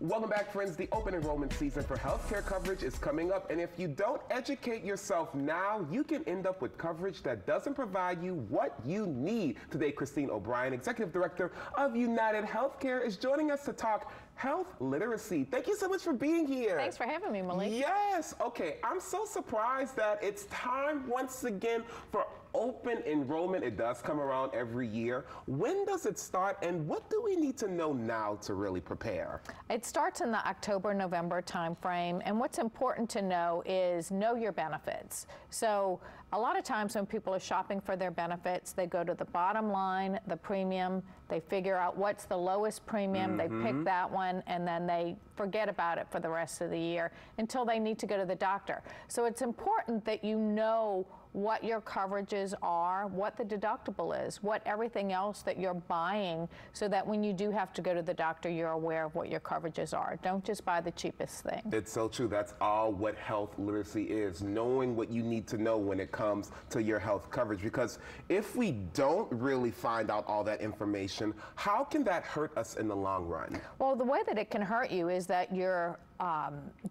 Welcome back, friends. The open enrollment season for healthcare coverage is coming up, and if you don't educate yourself now, you can end up with coverage that doesn't provide you what you need. Today, Christine O'Brien, Executive Director of UnitedHealthcare, is joining us to talk health literacy. Thank you so much for being here. Thanks for having me, Malik. Yes. Okay, I'm so surprised that it's time once again for open enrollment. It does come around every year. When does it start, and what do we need to know now to really prepare? It starts in the October-November timeframe, and what's important to know is know your benefits. So a lot of times when people are shopping for their benefits, they go to the bottom line, the premium, they figure out what's the lowest premium, they pick that one, and then they forget about it for the rest of the year until they need to go to the doctor. So it's important that you know what your coverages are, what the deductible is, what everything else that you're buying, so that when you do have to go to the doctor, you're aware of what your coverages are. Don't just buy the cheapest thing. It's so true. That's all what health literacy is, knowing what you need to know when it comes to your health coverage. Because if we don't really find out all that information, how can that hurt us in the long run? Well, the way that it can hurt you is that your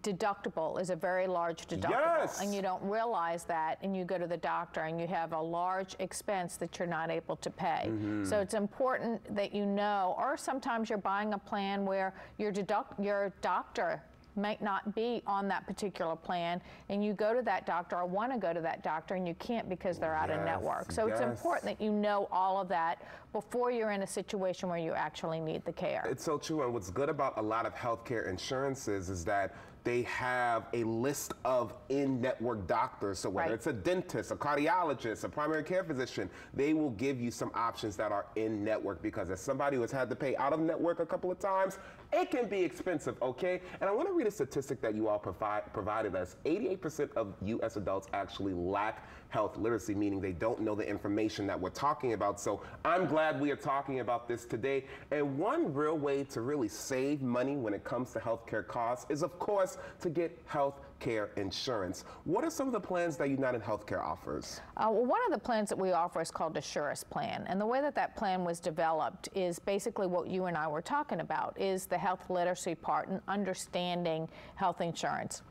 deductible is a very large deductible, and you don't realize that, and you go to the doctor and you have a large expense that you're not able to pay. So it's important that you know, or sometimes you're buying a plan where your doctor might not be on that particular plan, and you go to that doctor or want to go to that doctor and you can't because they're out of network. So it's important that you know all of that before you're in a situation where you actually need the care. It's so true, and what's good about a lot of healthcare insurances is that they have a list of in-network doctors. So whether it's a dentist, a cardiologist, a primary care physician, they will give you some options that are in-network, because as somebody who has had to pay out-of-network a couple of times, it can be expensive, okay? And I want to read a statistic that you all provided us. 88% of U.S. adults actually lack health literacy, meaning they don't know the information that we're talking about. So I'm glad we are talking about this today. And one real way to really save money when it comes to healthcare costs is, of course, to get health care insurance. What are some of the plans that UnitedHealthcare offers? Well, one of the plans that we offer is called the Surest Plan. And the way that that plan was developed is basically what you and I were talking about, is the health literacy part and understanding health insurance.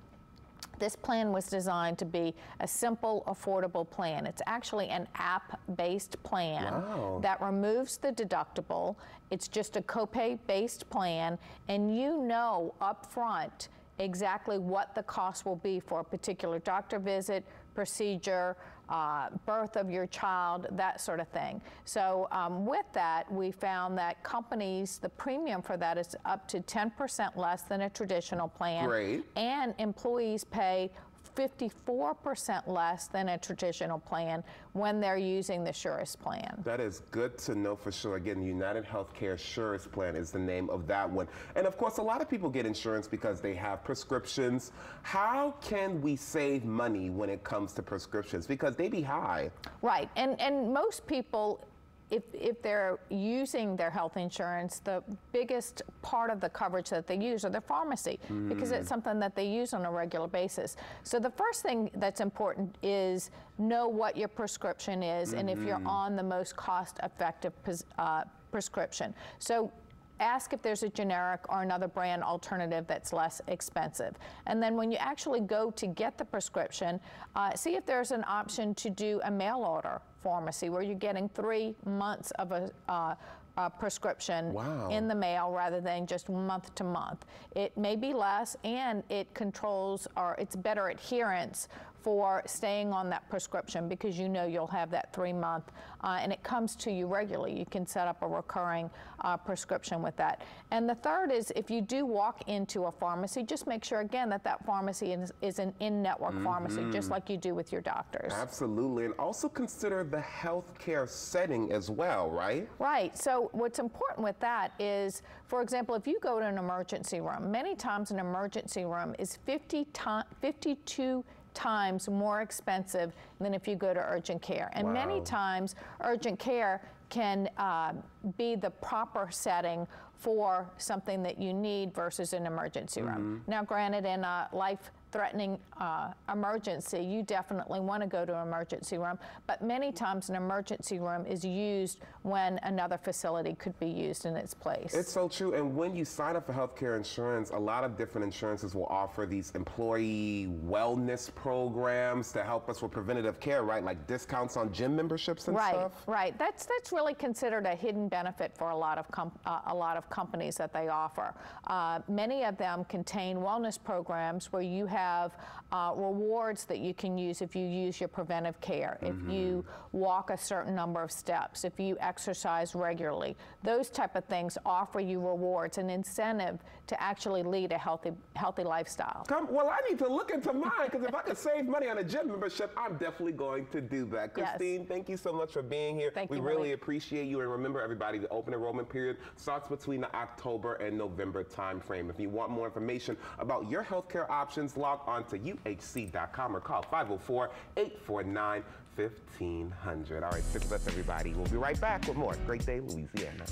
This plan was designed to be a simple, affordable plan. It's actually an app-based plan that removes the deductible. It's just a copay-based plan, and you know up front exactly what the cost will be for a particular doctor visit, procedure, birth of your child, that sort of thing. So with that, we found that companies, the premium for that is up to 10% less than a traditional plan. And employees pay 54% less than a traditional plan when they're using the Surest Plan. That is good to know for sure. Again, UnitedHealthcare Surest Plan is the name of that one. And of course, a lot of people get insurance because they have prescriptions. How can we save money when it comes to prescriptions? Because they be high. Right, and most people, if they're using their health insurance, the biggest part of the coverage that they use are their pharmacy, because it's something that they use on a regular basis. So the first thing that's important is know what your prescription is and if you're on the most cost-effective prescription. So ask if there's a generic or another brand alternative that's less expensive. And then when you actually go to get the prescription, see if there's an option to do a mail order pharmacy where you're getting 3 months of a prescription in the mail rather than just month to month. It may be less, and it controls, or it's better adherence for staying on that prescription, because you know you'll have that 3 month, and it comes to you regularly. You can set up a recurring prescription with that. And the third is, if you do walk into a pharmacy, just make sure again that that pharmacy is an in-network pharmacy, just like you do with your doctors. Absolutely, and also consider the healthcare setting as well, right? Right. So what's important with that is, for example, if you go to an emergency room, many times an emergency room is 52 times more expensive than if you go to urgent care. And many times urgent care can be the proper setting for something that you need versus an emergency room. Now granted, in a life life-threatening emergency, you definitely want to go to an emergency room. But many times an emergency room is used when another facility could be used in its place. It's so true. And when you sign up for healthcare insurance, a lot of different insurances will offer these employee wellness programs to help us with preventative care, right? Like discounts on gym memberships and stuff. Right. That's really considered a hidden benefit for a lot of companies that they offer. Many of them contain wellness programs where you have rewards that you can use if you use your preventive care, if you walk a certain number of steps, if you exercise regularly. Those type of things offer you rewards, an incentive to actually lead a healthy lifestyle. Well, I need to look into mine, because if I can save money on a gym membership, I'm definitely going to do that. Christine, thank you so much for being here. We really appreciate you. And remember, everybody, the open enrollment period starts between the October and November time frame. If you want more information about your healthcare options, log on to uhc.com or call 504-849-1500. All right, stick with us, everybody. We'll be right back with more Great Day Louisiana.